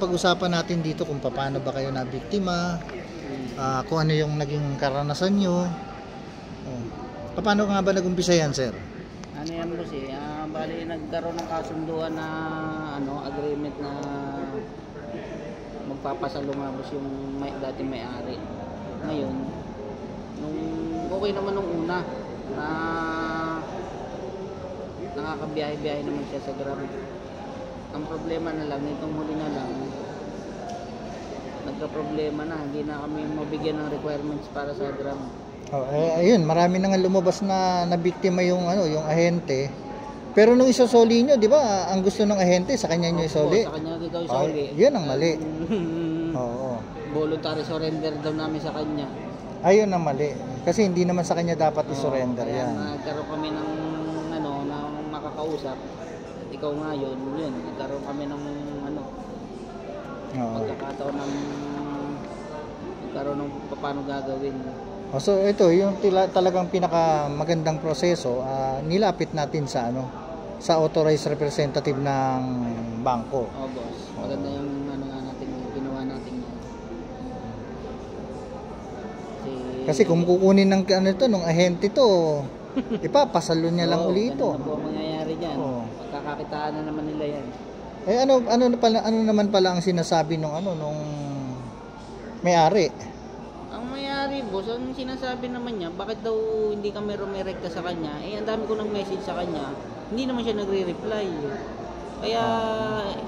Pag-usapan natin dito kung paano ba kayo nabiktima, kung ano yung naging karanasan nyo. Paano nga ba nag-umpisa yan, sir? Ano yan, boss eh? Bali, nagkaroon ng kasunduan na agreement na magpapasalo nga boss yung dating may-ari. Ngayon, nung okay naman nung una, na nakakabiyahe-biyahe naman siya sa Grab. Ang problema na lang, itong huli na lang, nagka-problema na, hindi na kami mabigyan ng requirements para sa Grab. Ayun, marami na nga lumabas na nabiktima yung yung ahente. Pero nung isosoli nyo, di ba, ang gusto ng ahente sa kanya nyo isoli? Sa kanya daw isoli. Yun ang mali. Oo. Voluntary surrender daw namin sa kanya. Ayun ang mali. Kasi hindi naman sa kanya dapat isurrender yan. Nagkaroon kami ng ng makakausap. Ikaw nga yun. Nagkaroon kami ng magkakataon ng nagkaroon ng paano gagawin. So ito yung talagang pinaka magandang proseso, nilapit natin sa sa authorized representative ng bangko. Boss. Maganda yung ginawa natin. Kasi kung kukunin ng nung ahente to, ipapasalo niya lang uli ito. Ano po mangyayari diyan? Pagkakakitaan na naman nila yan. Ano naman pala ang sinasabi nung may-ari? Boss, ang sinasabi naman niya, bakit daw hindi kami rumirekta sa kanya? Ang dami ko ng message sa kanya, hindi naman siya nagre-reply. Kaya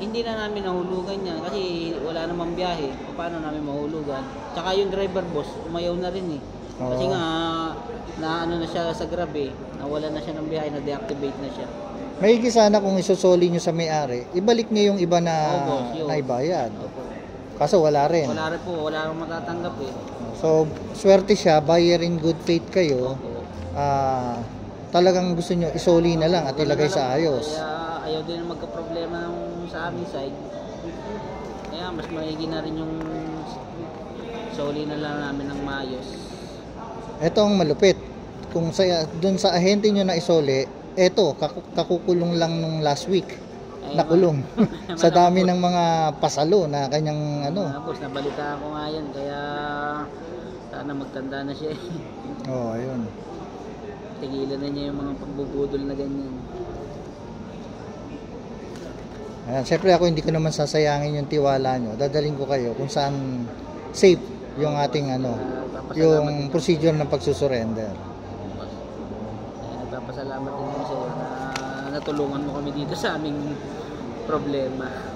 hindi na namin nahulugan niya kasi wala namang biyahe. Paano namin mahulugan? Tsaka yung driver boss, umayaw na rin eh. Kasi nga na siya sa Grab eh. Nawala na siya ng biyahe, na-deactivate na siya. Maigi sana kung isusoli nyo sa may-ari, ibalik niyo yung iba na naibayad. Kaso wala rin. Wala rin po, wala rin matatanggap eh. So, swerte siya, buyer in good faith kayo. Talagang gusto nyo isoli na lang at ilagay sa ayos. Kaya ayaw din magka-problema sa aming side. Kaya mas maigi na rin yung soli na lang namin ng maayos. Ito ang malupit. Kung doon sa ahente nyo na isoli, eto, kakukulong lang nung last week. Nakulong sa dami ng mga pasalo na kanyang boss, nabalita ko nga yan, kaya sana magtanda na siya. Ayun. Tigilan na niya yung mga pagbubudol na ganyan. Siyempre ako hindi ko naman sasayangin yung tiwala nyo. Dadaling ko kayo kung saan safe yung ating yung procedure ng pagsusurrender. Nagpapasalamat din mo sa'yo na natulungan mo kami dito sa aming problema.